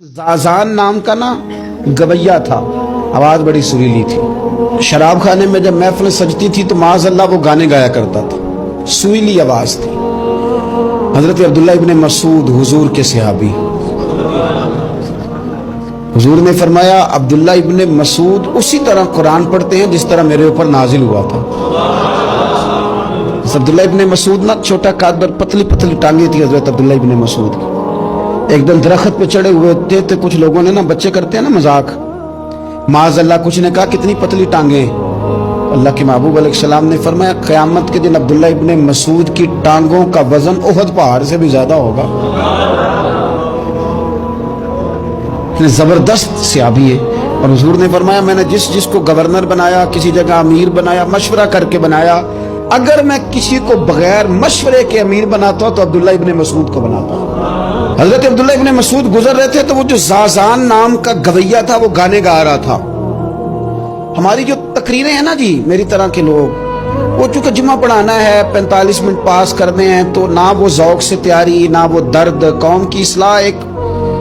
जाजान नाम का ना गवैया था, आवाज बड़ी सुरीली थी। शराब खाने में जब महफिल सजती थी तो माज़अल्लाह वो गाने गाया करता था, सुरीली आवाज थी। हजरत अब्दुल्लाह इब्ने मसूद हुजूर के सहाबी, हुजूर ने फरमाया अब्दुल्लाह इब्ने मसूद उसी तरह कुरान पढ़ते हैं जिस तरह मेरे ऊपर नाजिल हुआ था। अब्दुल्लाह इब्ने मसूद ना छोटा कादर, पतली पतली टांगे थी हजरत अब्दुल्लाह इब्ने मसूद की। एक दिन दरख्त पे चढ़े हुए थे तो कुछ लोगों ने ना, बच्चे करते हैं ना मजाक, माज़अल्लाह कुछ ने कहा कितनी पतली टांगे। अल्लाह के महबूब अलैहिस्सलाम ने फरमाया क़यामत के दिन अब्दुल्लाह इब्ने मसूद की टांगों का वजन उहद पहाड़ से भी ज्यादा होगा। जबरदस्त सहाबी है। और हुजूर ने फरमाया मैंने जिसको गवर्नर बनाया, किसी जगह अमीर बनाया, मशवरा करके बनाया। अगर मैं किसी को बगैर मशवरे के अमीर बनाता तो अब्दुल्लाह इब्ने मसूद को बनाता। हजरत अब्दुल्लाह इब्ने मसूद गुजर रहे थे तो वो जो जाजान नाम का गवैया था वो गाने गा रहा था। हमारी जो तकरीरें हैं ना जी, मेरी तरह के लोग, वो चूंकि जुम्मा पढ़ाना है, 45 मिनट पास करने हैं, तो ना वो ज़ौक से तैयारी, ना वो दर्द, कौम की इस्लाह। एक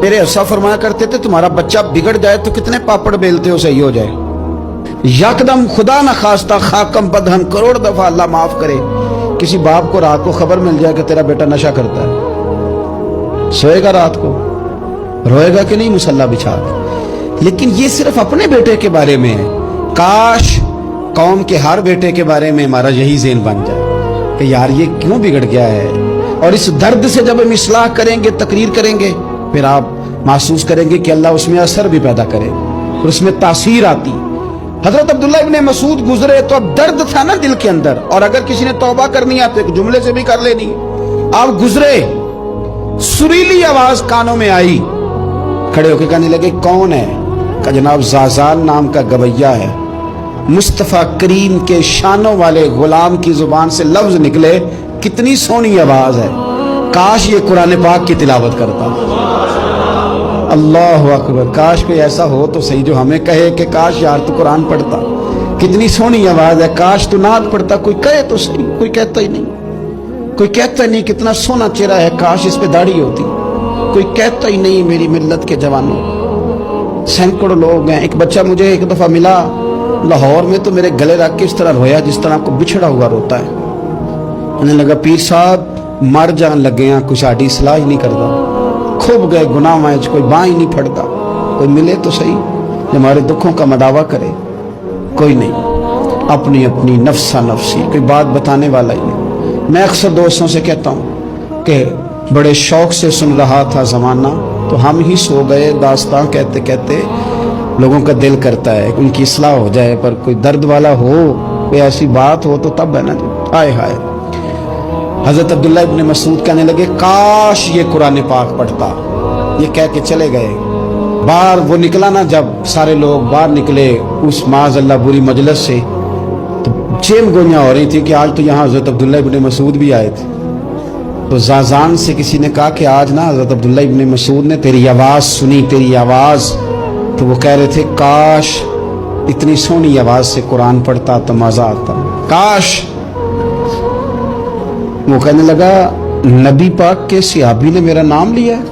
मेरे हफ्सा फरमाया करते थे तुम्हारा बच्चा बिगड़ जाए तो कितने पापड़ बेलते हो सही हो जाए। यकदम खुदा न खास्ता खाकम बदहम करोड़ दफा अल्लाह माफ करे, किसी बाप को रात को खबर मिल जाए कि तेरा बेटा नशा करता है, सोएगा रात को, रोएगा कि नहीं मुसल्ला बिछा। लेकिन ये सिर्फ अपने बेटे के बारे में है। काश कौम के हर बेटे के बारे में हमारा यही ज़हन बन जाए कि यार ये क्यों बिगड़ गया है। और इस दर्द से जब हम इस्लाह करेंगे, तकरीर करेंगे, फिर आप महसूस करेंगे कि अल्लाह उसमें असर भी पैदा करे और उसमें तासीर आती। हजरत अब्दुल्लाह इब्ने मसूद गुजरे तो अब दर्द था ना दिल के अंदर, और अगर किसी ने तौबा करनी है तो एक जुमले से भी कर लेनी। आप गुजरे, सुरीली आवाज कानों में आई, खड़े होकर कहने लगे कौन है? का जनाब जाजान नाम का गवैया है। मुस्तफा करीम के शानों वाले गुलाम की जुबान से लफ्ज निकले, कितनी सोहनी आवाज है, काश ये कुरान पाक की तिलावत करता। अल्लाह अकबर, काश कोई ऐसा हो तो सही जो हमें कहे कि काश यार तू कुरान पढ़ता, कितनी सोहनी आवाज है, काश तू नात पढ़ता। कोई कहे तो सही, कोई कहता ही नहीं। कोई कहता ही नहीं कितना सोना चेहरा है, काश इस पे दाढ़ी होती। कोई कहता ही नहीं मेरी मिल्लत के जवानों। सैकड़ों लोग हैं। एक बच्चा मुझे एक दफा मिला लाहौर में, तो मेरे गले रख के इस तरह रोया जिस तरह को बिछड़ा हुआ रोता है। उन्हें लगा पीर साहब मर जान लगे हैं, कुछ साड़ी सलाह ही नहीं करता, खूब गए गुनाह में, कोई बाँ ही नहीं फटता। कोई मिले तो सही जो हमारे दुखों का मदावा करे, कोई नहीं। अपनी अपनी नफ्सा नफसी, कोई बात बताने वाला ही नहीं। मैं अक्सर दोस्तों से कहता हूँ कि बड़े शौक से सुन रहा था जमाना, तो हम ही सो गए दास्तां कहते कहते। लोगों का दिल करता है उनकी इस्लाह हो जाए, पर कोई दर्द वाला हो, कोई ऐसी बात हो तो तब है ना। हाय हाय। हजरत अब्दुल्लाह इब्ने मसूद कहने लगे काश ये कुरान पाक पढ़ता। ये कह के चले गए। बाहर वो निकला ना, जब सारे लोग बाहर निकले उस माज़अल्लाह बुरी मजलिस से, तो चेम गोइयां हो रही थी कि आज तो यहाँ हजरत अब्दुल्लाह इब्ने मसूद भी आए थे। तो जाजान से किसी ने कहा कि आज ना हजरत अब्दुल्लाह इब्ने मसूद ने तेरी आवाज सुनी, तेरी आवाज। तो वो कह रहे थे काश इतनी सोहनी आवाज से कुरान पढ़ता तो मजा आता, काश। वो कहने लगा नबी पाक के सहाबी ने मेरा नाम लिया है,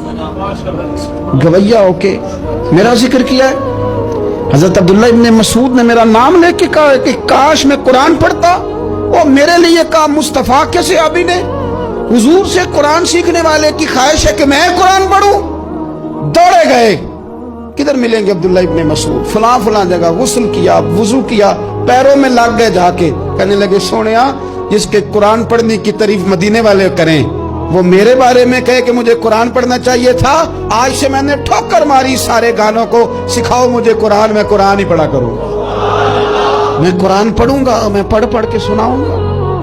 गवैया होके मेरा जिक्र किया है। हजरत अब्दुल्लाह इब्ने मसूद ने मेरा नाम लेके कहा कि काश मैं कुरान पढ़ता। वो मेरे लिए कहा मुस्तफा के सहाबी ने, हुजूर से कुरान सीखने वाले की ख्वाहिश है कि मैं कुरान पढ़ूं। दौड़े गए, किधर मिलेंगे अब्दुल्लाह इब्ने मसूद? फलां फलां जगह गुस्ल किया, वुजू किया, पैरों में लग गए जाके। कहने लगे सोनिया जिसके कुरान पढ़ने की तारीफ मदीने वाले करें, वो मेरे बारे में कहे कि मुझे कुरान पढ़ना चाहिए था। आज से मैंने ठोकर मारी सारे गानों को, सिखाओ मुझे कुरान, मैं कुरान ही पढ़ा करूंगा। मैं कुरान पढ़ूंगा, मैं पढ़ पढ़ के सुनाऊंगा।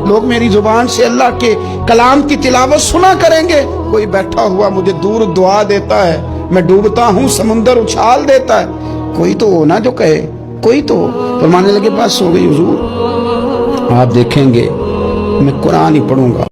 लोग मेरी जुबान से अल्लाह के कलाम की तिलावत सुना करेंगे। कोई बैठा हुआ मुझे दूर दुआ देता है, मैं डूबता हूँ समुंदर उछाल देता है। कोई तो हो ना जो कहे, कोई तो हो। फरमाने लगे बस हो गई हुजूर, आप देखेंगे मैं कुरान ही पढ़ूंगा।